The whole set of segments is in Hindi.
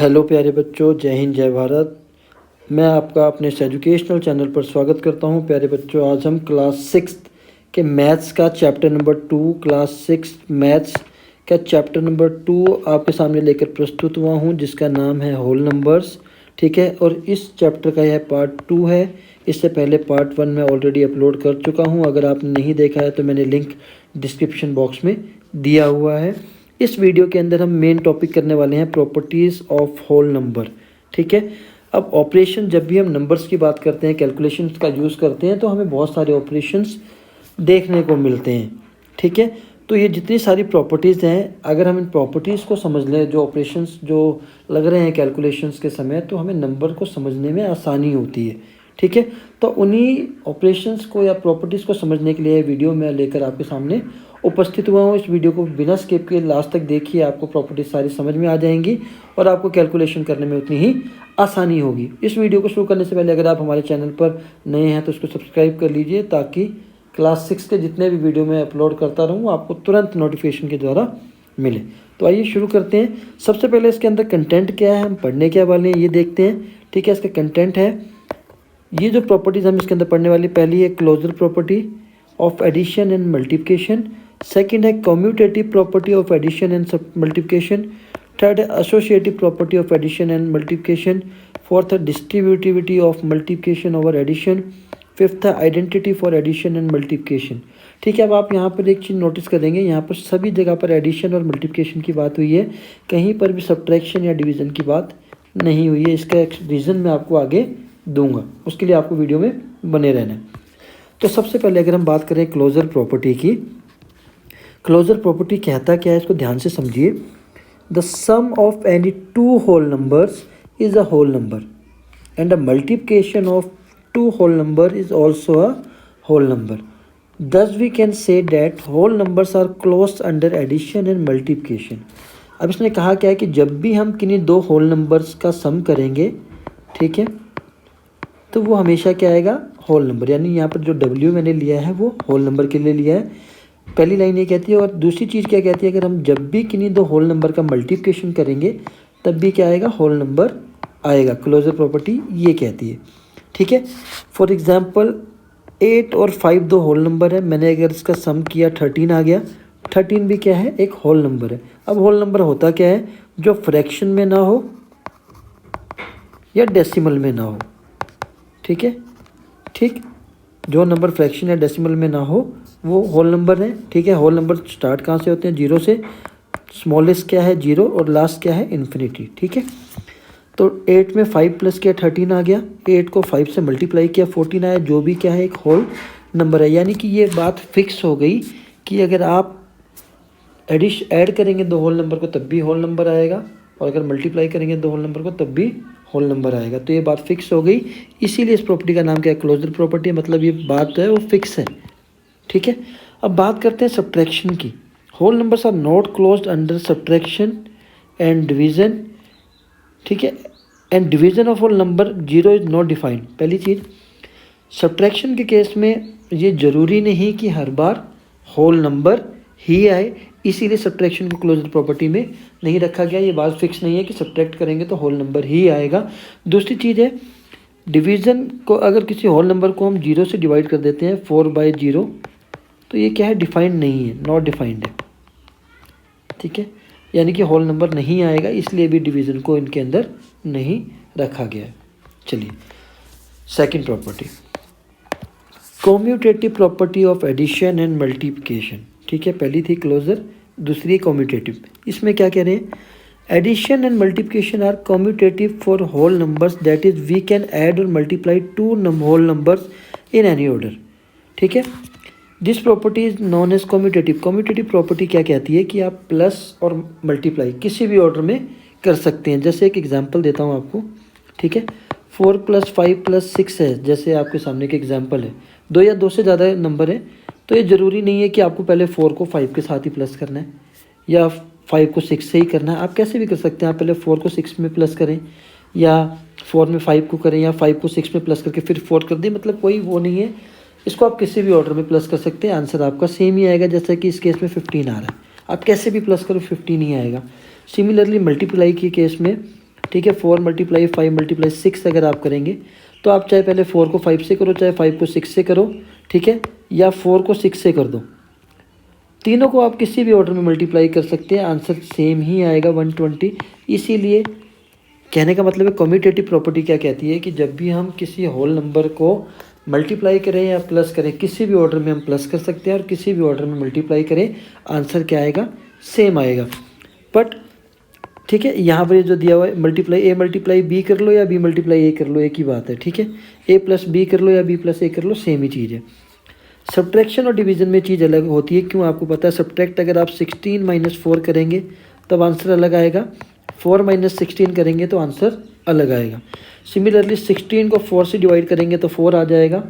हेलो प्यारे बच्चों, जय हिंद जय भारत। मैं आपका अपने इस एजुकेशनल चैनल पर स्वागत करता हूं। प्यारे बच्चों, आज हम क्लास 6 के मैथ्स का चैप्टर नंबर 2 क्लास 6 मैथ्स का चैप्टर नंबर 2 आपके सामने लेकर प्रस्तुत हुआ हूं, जिसका नाम है होल नंबर्स। ठीक है, और इस चैप्टर का यह पार्ट 2 है। इससे पहले पार्ट 1 मैं ऑलरेडी अपलोड कर चुका हूँ। अगर आपने नहीं देखा है तो मैंने लिंक डिस्क्रिप्शन बॉक्स में दिया हुआ है। इस वीडियो के अंदर हम मेन टॉपिक करने वाले हैं प्रॉपर्टीज़ ऑफ होल नंबर। ठीक है, अब ऑपरेशन, जब भी हम नंबर्स की बात करते हैं, कैलकुलेशंस का यूज़ करते हैं, तो हमें बहुत सारे ऑपरेशंस देखने को मिलते हैं। ठीक है, तो ये जितनी सारी प्रॉपर्टीज़ हैं, अगर हम इन प्रॉपर्टीज़ को समझ लें, जो ऑपरेशंस जो लग रहे हैं कैलकुलेशंस के समय, तो हमें नंबर को समझने में आसानी होती है। ठीक है, तो उन्हीं ऑपरेशंस को या प्रॉपर्टीज़ को समझने के लिए वीडियो में लेकर आपके सामने उपस्थित हुआ हूँ। इस वीडियो को बिना स्किप के लास्ट तक देखिए, आपको प्रॉपर्टीज सारी समझ में आ जाएंगी और आपको कैलकुलेशन करने में उतनी ही आसानी होगी। इस वीडियो को शुरू करने से पहले अगर आप हमारे चैनल पर नए हैं तो उसको सब्सक्राइब कर लीजिए, ताकि क्लास 6 के जितने भी वीडियो मैं अपलोड करता रहूँ आपको तुरंत नोटिफिकेशन के द्वारा मिले। तो आइए शुरू करते हैं। सबसे पहले इसके अंदर कंटेंट क्या है, हम पढ़ने क्या वाले हैं, ये देखते हैं। ठीक है, इसका कंटेंट है, ये जो प्रॉपर्टीज़ हम इसके अंदर पढ़ने वाली, पहली है closure property of addition and multiplication. Second है commutative property of addition and multiplication. Third है associative property of addition and multiplication. Fourth है distributivity of multiplication over addition. Fifth है identity for addition and multiplication. ठीक है, अब आप यहाँ पर एक चीज़ नोटिस करेंगे, यहाँ पर सभी जगह पर एडिशन और मल्टीप्लिकेशन की बात हुई है, कहीं पर भी सब्ट्रैक्शन या डिवीज़न की बात नहीं हुई है। इसका एक रीज़न मैं आपको आगे दूंगा, उसके लिए आपको वीडियो में बने रहना है। तो सबसे पहले अगर हम बात करें क्लोजर प्रॉपर्टी की, क्लोजर प्रॉपर्टी कहता क्या है, इसको ध्यान से समझिए। The sum of any two whole numbers is a whole number and a multiplication of two whole number is also a whole number. Thus we can say that whole numbers are closed under addition and multiplication. अब इसने कहा क्या है कि जब भी हम किन्हीं दो होल नंबर्स का सम करेंगे, ठीक है, तो वो हमेशा क्या आएगा, होल नंबर। यानी यहाँ पर जो W मैंने लिया है वो होल नंबर के लिए लिया है। पहली लाइन ये कहती है, और दूसरी चीज़ क्या कहती है, अगर हम जब भी किन्हीं दो होल नंबर का मल्टीप्लिकेशन करेंगे तब भी क्या आएगा, होल नंबर आएगा। क्लोजर प्रॉपर्टी ये कहती है। ठीक है, फॉर एग्जांपल 8 और 5 दो होल नंबर है, मैंने अगर इसका सम किया 13 आ गया। 13 भी क्या है, एक होल नंबर है। अब होल नंबर होता क्या है, जो फ्रैक्शन में ना हो या डेसिमल में ना हो। ठीक है, ठीक, जो नंबर फ्रैक्शन या डेसिमल में ना हो वो होल नंबर है। ठीक है, होल नंबर स्टार्ट कहाँ से होते हैं, 0 से। स्मॉलेस्ट क्या है, 0, और लास्ट क्या है, इन्फिनिटी। ठीक है, तो 8 में 5 प्लस किया 13 आ गया, 8 को 5 से मल्टीप्लाई किया 14 आया, जो भी क्या है, एक होल नंबर है। यानी कि ये बात फिक्स हो गई कि अगर आप ऐड करेंगे दो होल नंबर को तब भी होल नंबर आएगा, और अगर मल्टीप्लाई करेंगे दो होल नंबर को तब भी होल नंबर आएगा। तो ये बात फिक्स हो गई, इसीलिए इस प्रॉपर्टी का नाम क्या है, क्लोजर प्रॉपर्टी। मतलब ये बात है वो फिक्स है। ठीक है, अब बात करते हैं सब्ट्रैक्शन की। Whole numbers are not closed under subtraction and division. ठीक है, and division of whole number 0 is not defined. पहली चीज़, सब्ट्रैक्शन के केस में ये ज़रूरी नहीं कि हर बार होल नंबर ही आए, इसीलिए सब्ट्रैक्शन को क्लोजर प्रॉपर्टी में नहीं रखा गया। ये बात फिक्स नहीं है कि सब्ट्रैक्ट करेंगे तो होल नंबर ही आएगा। दूसरी चीज़ है, डिवीज़न को अगर किसी होल नंबर को हम 0 से डिवाइड कर देते हैं 4/0, तो ये क्या है, डिफाइंड नहीं है, नॉट डिफाइंड है। ठीक है, यानी कि होल नंबर नहीं आएगा, इसलिए भी डिवीज़न को इनके अंदर नहीं रखा गया है। चलिए, second property, commutative property of addition and multiplication. ठीक है, पहली थी क्लोजर, दूसरी कम्यूटेटिव। इसमें क्या कह रहे हैं, addition and multiplication are commutative for whole numbers, that is we can add और multiply two whole numbers in any order. ठीक है, this property is known as commutative. Commutative property क्या कहती है कि आप प्लस और मल्टीप्लाई किसी भी ऑर्डर में कर सकते हैं। जैसे एक एग्जांपल देता हूँ आपको। ठीक है, 4 + 5 + 6 है, जैसे आपके सामने के एग्जांपल है। 2 या 2 से ज़्यादा नंबर है, तो ये ज़रूरी नहीं है कि आपको पहले 4 को 5 के साथ ही प्लस करना है या 5 को 6 से ही करना है। आप कैसे भी कर सकते हैं, आप पहले 4 को 6 में प्लस करें, या 4 में 5 को करें, या 5 को 6 में प्लस करके फिर 4 कर दें। मतलब कोई वो नहीं है, इसको आप किसी भी ऑर्डर में प्लस कर सकते हैं, आंसर आपका सेम ही आएगा। जैसे कि इस केस में 15 आ रहा है, आप कैसे भी प्लस करो 15 ही आएगा। सिमिलरली मल्टीप्लाई के केस में ठीक है। 4 × 5 × 6 अगर आप करेंगे तो आप चाहे पहले 4 को 5 से करो, चाहे 5 को 6 से करो, ठीक है, या 4 को 6 से कर दो। तीनों को आप किसी भी ऑर्डर में मल्टीप्लाई कर सकते हैं, आंसर सेम ही आएगा 120। इसीलिए कहने का मतलब है कम्यूटेटिव प्रॉपर्टी क्या कहती है कि जब भी हम किसी होल नंबर को मल्टीप्लाई करें या प्लस करें, किसी भी ऑर्डर में हम प्लस कर सकते हैं और किसी भी ऑर्डर में मल्टीप्लाई करें, आंसर क्या आएगा, सेम आएगा। बट ठीक है, यहाँ पर ये जो दिया हुआ है मल्टीप्लाई A × B कर लो या B × A कर लो, एक ही बात है, ठीक है। A + B कर लो या B + A कर लो, सेम ही चीज़ है। सब्ट्रैक्शन और डिवीज़न में चीज़ अलग होती है, क्यों आपको पता है। सब्ट्रैक्ट अगर आप 16 - 4 करेंगे तब आंसर अलग आएगा, 4 - 16 करेंगे तो आंसर अलग आएगा। सिमिलरली 16 को 4 से डिवाइड करेंगे तो 4 आ जाएगा,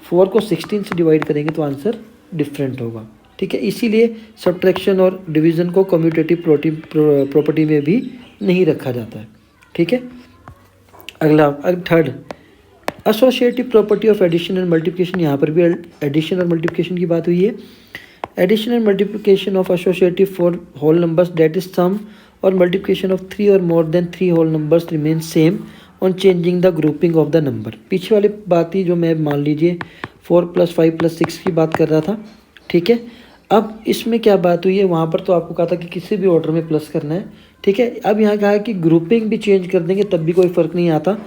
4 को 16 से डिवाइड करेंगे तो आंसर डिफरेंट होगा, ठीक है। इसीलिए सब्ट्रैक्शन और डिवीज़न को कम्यूटेटिव प्रॉपर्टी में भी नहीं रखा जाता है, ठीक है। अगला third, associative property of addition and multiplication. यहाँ पर भी एडिशन और मल्टीप्लिकेशन की बात हुई है। Addition and multiplication of associative for whole numbers that is sum और मल्टीप्लिकेशन ऑफ 3 और more than 3 whole numbers remain same on changing the grouping of the number. पीछे वाली बात ही जो मैं मान लीजिए 4 + 5 + 6 की बात कर रहा था, ठीक है। अब इसमें क्या बात हुई है, वहाँ पर तो आपको कहा था कि किसी भी ऑर्डर में प्लस करना है, ठीक है। अब यहाँ कहा है कि ग्रुपिंग भी चेंज कर देंगे तब भी कोई फ़र्क नहीं आता।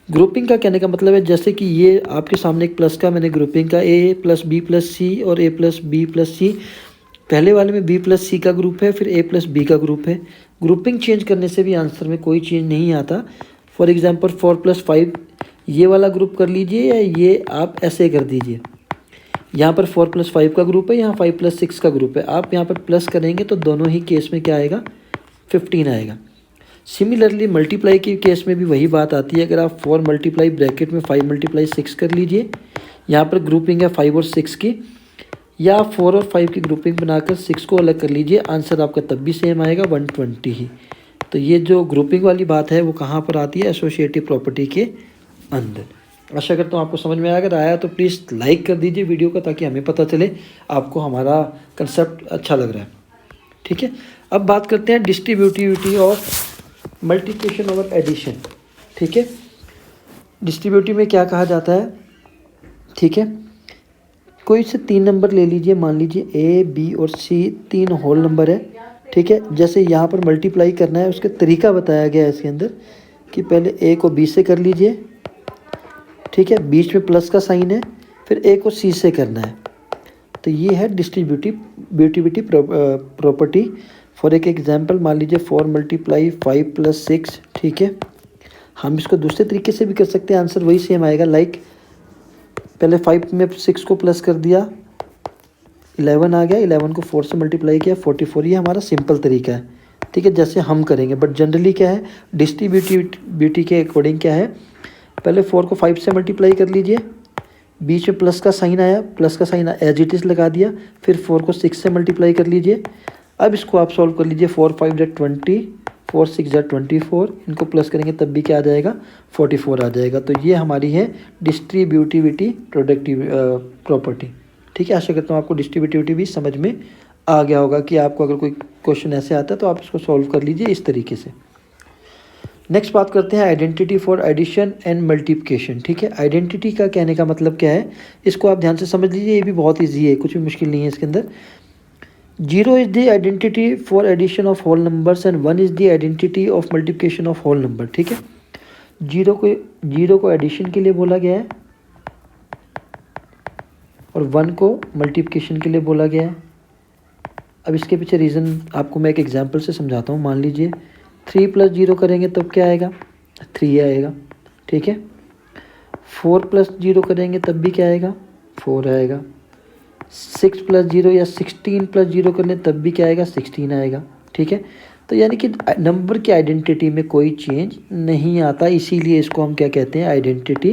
ग्रुपिंग का कहने का मतलब है जैसे कि ये आपके सामने एक प्लस का मैंने ग्रुपिंग का A + B + C और A + B + C, पहले वाले में B + C का ग्रुप है, फिर A + B का ग्रुप है। ग्रुपिंग चेंज करने से भी आंसर में कोई चेंज नहीं आता। फॉर एग्जांपल 4 + 5 ये वाला ग्रुप कर लीजिए या ये आप ऐसे कर दीजिए। यहाँ पर 4 + 5 का ग्रुप है, यहाँ 5 + 6 का ग्रुप है। आप यहाँ पर प्लस करेंगे तो दोनों ही केस में क्या आएगा, 15 आएगा। सिमिलरली मल्टीप्लाई के केस में भी वही बात आती है। अगर आप 4 × ब्रैकेट में 5 × 6 कर लीजिए, यहाँ पर ग्रुपिंग है 5 और 6 की, या आप 4 और 5 की ग्रुपिंग बनाकर 6 को अलग कर लीजिए, आंसर आपका तब भी सेम आएगा 120 ही। तो ये जो ग्रुपिंग वाली बात है वो कहाँ पर आती है, एसोसिएटिव प्रॉपर्टी के अंदर। आशा करता हूँ आपको समझ में अगर आया तो प्लीज़ लाइक कर दीजिए वीडियो को, ताकि हमें पता चले आपको हमारा कंसेप्ट अच्छा लग रहा है, ठीक है। अब बात करते हैं distributivity of multiplication over addition, ठीक है। डिस्ट्रीब्यूटिव में क्या कहा जाता है, ठीक है। कोई से 3 नंबर ले लीजिए, मान लीजिए A, B और C 3 होल नंबर है, ठीक है। जैसे यहाँ पर मल्टीप्लाई करना है उसका तरीका बताया गया है इसके अंदर कि पहले A को B से कर लीजिए, ठीक है, बीच में प्लस का साइन है, फिर A को C से करना है। तो ये है डिस्ट्रीब्यूटिविटी प्रॉपर्टी। फॉर एक एग्जांपल मान लीजिए 4 × 5 + 6, ठीक है। हम इसको दूसरे तरीके से भी कर सकते हैं, आंसर वही सेम आएगा। लाइक पहले 5 में 6 को प्लस कर दिया, 11 आ गया, 11 को 4 से मल्टीप्लाई किया, 44। ये हमारा सिंपल तरीका है, ठीक है, जैसे हम करेंगे। बट जनरली क्या है, डिस्ट्रीब्यूटिविटी के अकॉर्डिंग क्या है, पहले 4 को 5 से मल्टीप्लाई कर लीजिए, बीच में प्लस का साइन आया, प्लस का साइन एज इट इज़ लगा दिया, फिर 4 को 6 से मल्टीप्लाई कर लीजिए। अब इसको आप सॉल्व कर लीजिए, 4 × 5 = 20, 4 × 6 = 24, इनको प्लस करेंगे तब भी क्या आ जाएगा, 44 आ जाएगा। तो ये हमारी है डिस्ट्रीब्यूटिविटी प्रॉपर्टी, ठीक है। आशा करता हूँ आपको डिस्ट्रीब्यूटिविटी भी समझ में आ गया होगा कि आपको अगर कोई क्वेश्चन ऐसे आता है तो आप इसको सॉल्व कर लीजिए इस तरीके से। नेक्स्ट बात करते हैं identity for addition and multiplication, ठीक है। आइडेंटिटी का कहने का मतलब क्या है, इसको आप ध्यान से समझ लीजिए, ये भी बहुत ईजी है, कुछ भी मुश्किल नहीं है इसके अंदर। 0 is the identity for addition of whole numbers and 1 is the identity of multiplication of whole number, ठीक है। 0 को एडिशन के लिए बोला गया है और 1 को मल्टीप्लिकेशन के लिए बोला गया है। अब इसके पीछे रीज़न आपको मैं एक एग्जांपल से समझाता हूँ। मान लीजिए 3 + 0 करेंगे तब क्या आएगा, 3 आएगा, ठीक है। 4 + 0 करेंगे तब भी क्या आएगा, 4 आएगा। 6 + 0 या 16 + 0 कर लें तब भी क्या आएगा, 16 आएगा, ठीक है। तो यानी कि नंबर की आइडेंटिटी में कोई चेंज नहीं आता, इसीलिए इसको हम क्या कहते हैं, आइडेंटिटी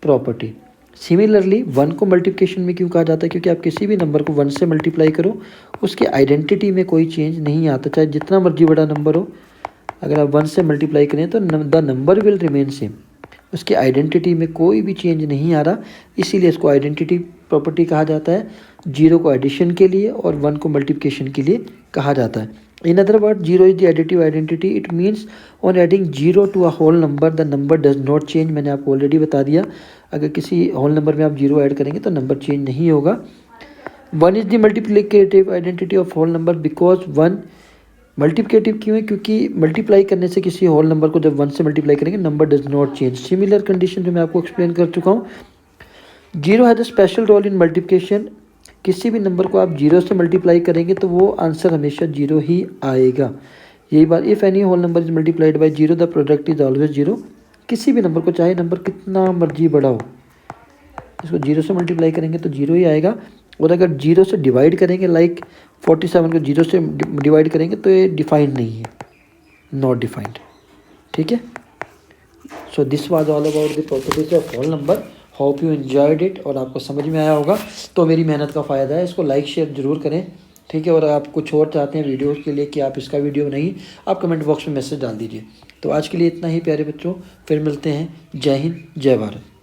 प्रॉपर्टी। सिमिलरली 1 को मल्टीप्लिकेशन में क्यों कहा जाता है, क्योंकि आप किसी भी नंबर को 1 से मल्टीप्लाई करो उसकी आइडेंटिटी में कोई चेंज नहीं आता, चाहे जितना मर्जी बड़ा नंबर हो। अगर आप 1 से मल्टीप्लाई करें तो the number will remain same, उसकी आइडेंटिटी में कोई भी चेंज नहीं आ रहा, इसीलिए इसको आइडेंटिटी प्रॉपर्टी कहा जाता है। 0 को एडिशन के लिए और 1 को मल्टीप्लिकेशन के लिए कहा जाता है। In other word, 0 is the additive identity. It means on adding 0 to a whole number the number does not change. मैंने आपको ऑलरेडी बता दिया, अगर किसी होल नंबर में आप 0 ऐड करेंगे तो नंबर चेंज नहीं होगा। 1 is the multiplicative identity of whole number because 1 multiplicative क्यों है, क्योंकि मल्टीप्लाई करने से किसी होल नंबर को जब 1 से मल्टीप्लाई करेंगे number does not change. Similar condition जो मैं आपको एक्सप्लेन कर चुका हूँ। 0 has a special role in multiplication. किसी भी नंबर को आप 0 से मल्टीप्लाई करेंगे तो वो आंसर हमेशा 0 ही आएगा। यही बात, if any whole number is multiplied by 0 the product is always 0। किसी भी नंबर को, चाहे नंबर कितना मर्जी बड़ा हो, इसको 0 से मल्टीप्लाई करेंगे तो 0 ही आएगा। और अगर 0 से डिवाइड करेंगे, लाइक 47 को 0 से डिवाइड करेंगे तो ये डिफाइंड नहीं है, नॉट डिफाइंड। ठीक है, so this was all about the properties of whole number. Hope you enjoyed it, और आपको समझ में आया होगा तो मेरी मेहनत का फ़ायदा है। इसको लाइक शेयर ज़रूर करें, ठीक है। और आप कुछ और चाहते हैं वीडियोज़ के लिए कि आप इसका वीडियो नहीं, आप कमेंट बॉक्स में मैसेज डाल दीजिए। तो आज के लिए इतना ही प्यारे बच्चों, फिर मिलते हैं। जय हिंद, जय भारत।